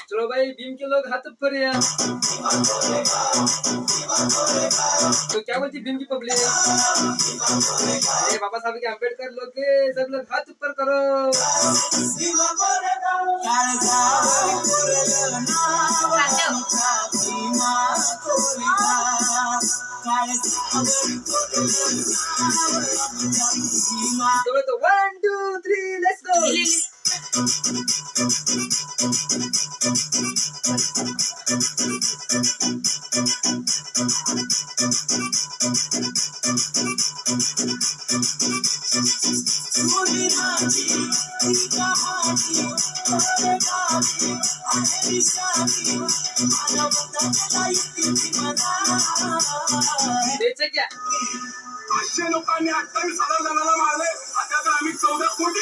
चलो भाई भीम के लोग हाथ ऊपर यार। तो क्या बोलती भीम की पब्लिक? अरे बाबा साहब के अम्बेडकर लोग के सब लोग हाथ ऊपर करो। तो 1 2 3 लेट्स गो।